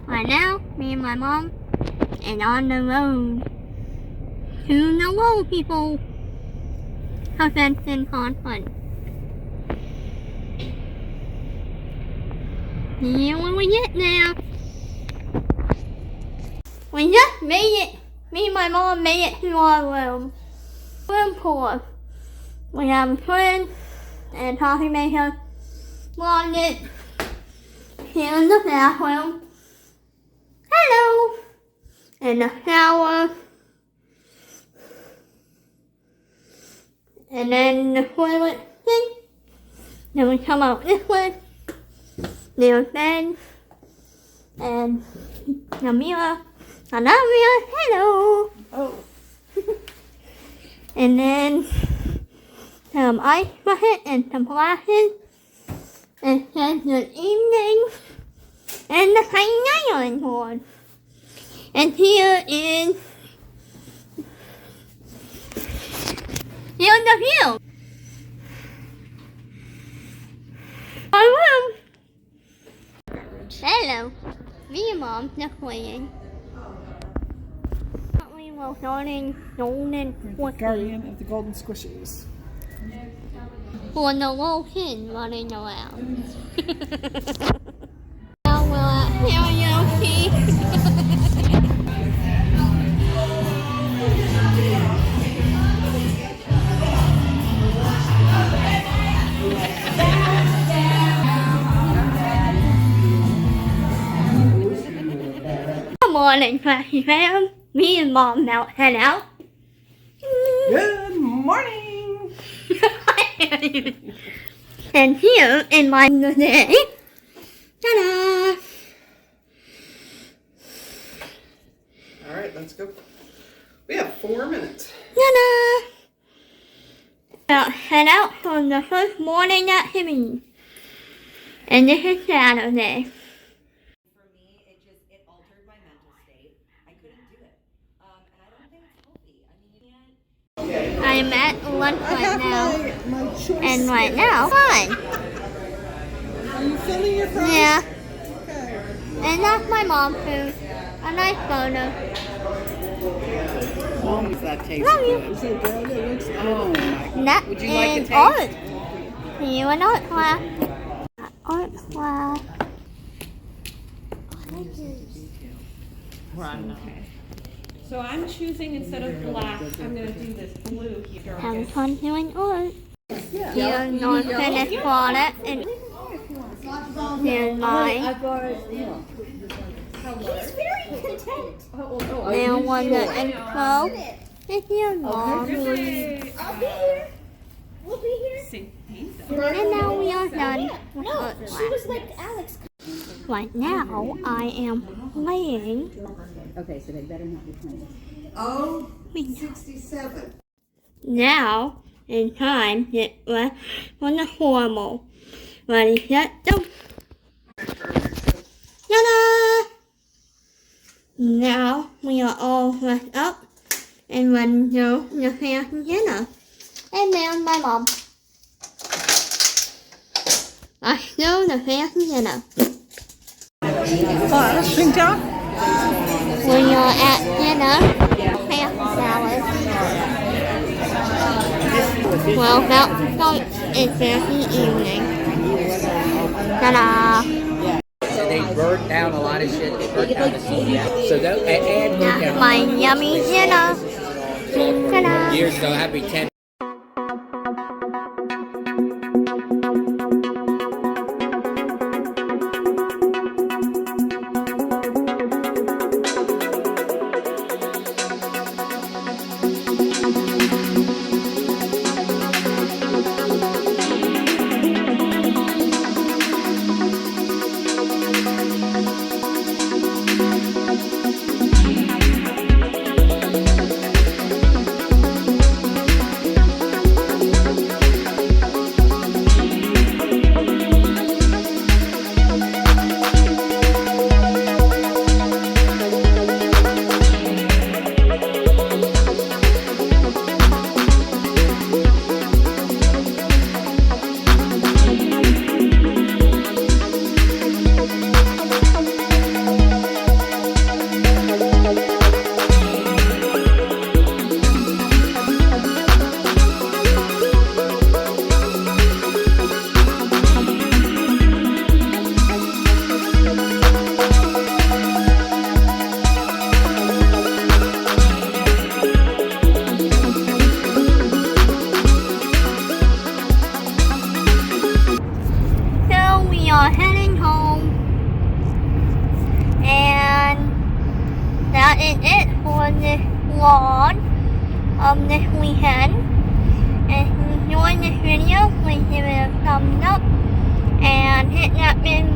Right now, me and my mom and on the road to the low people events in conference. Yeah, when we get there, we just made it. Me and my mom made it to our room. Room tour. We have a friend and coffee maker. Logged it. Here in the bathroom. Hello. In the shower. And then the toilet thing. Then we come out this way. There's bed. And the mirror. Another mirror. Hello. Oh. And then some ice bucket and some glasses. And says good evening. And the tiny iron board. And here's the view. Our room. Hello. Me and Mom just waiting. We were starting golden squishies. Guardian of the golden squishies. For the little kids running around. Now we're at karaoke. Good morning, Crafty fam. Me and Mom now head out. Good morning. And here in my day, ta-da! All right, let's go. We have 4 minutes. Ta-da! Now head out for the first morning activity. And this is Saturday. For me, it altered my mental state. I couldn't do it. And I don't think it's healthy. I mean, you can't. I am at lunch right now. My choice. And right now, fine. Are you filling your fries? Yeah. Okay. And that's my mom's food. A nice photo. Does that taste Love you. good? Is it good? It looks good. Oh my god. That Would you like is to art. taste? See you in art class. Art class. Okay. So I'm choosing instead of black, I'm gonna do this blue here. Have fun doing art. Here's your finished product. And here's mine. Now one the intro. And here's mom. And now we are done with art class. Right now, I am playing. Okay, so they better not be playing. Oh, 67. Now, in time, it was for the formal. Ready, set, go. Ta-da! Now, we are all dressed up and ready to go to the fancy dinner. And there's my mom. Let's go to the fancy dinner. Shinta? When you're at dinner, fancy salad. Well, about start is fancy evening. Ta-da! So they burnt down a lot of shit. They burnt down the CBS. So that and That's my yummy dinner. Ta-da! years ago, happy 10. that is it for this vlog of this weekend. If you enjoyed this video, please give it a thumbs up and hit that big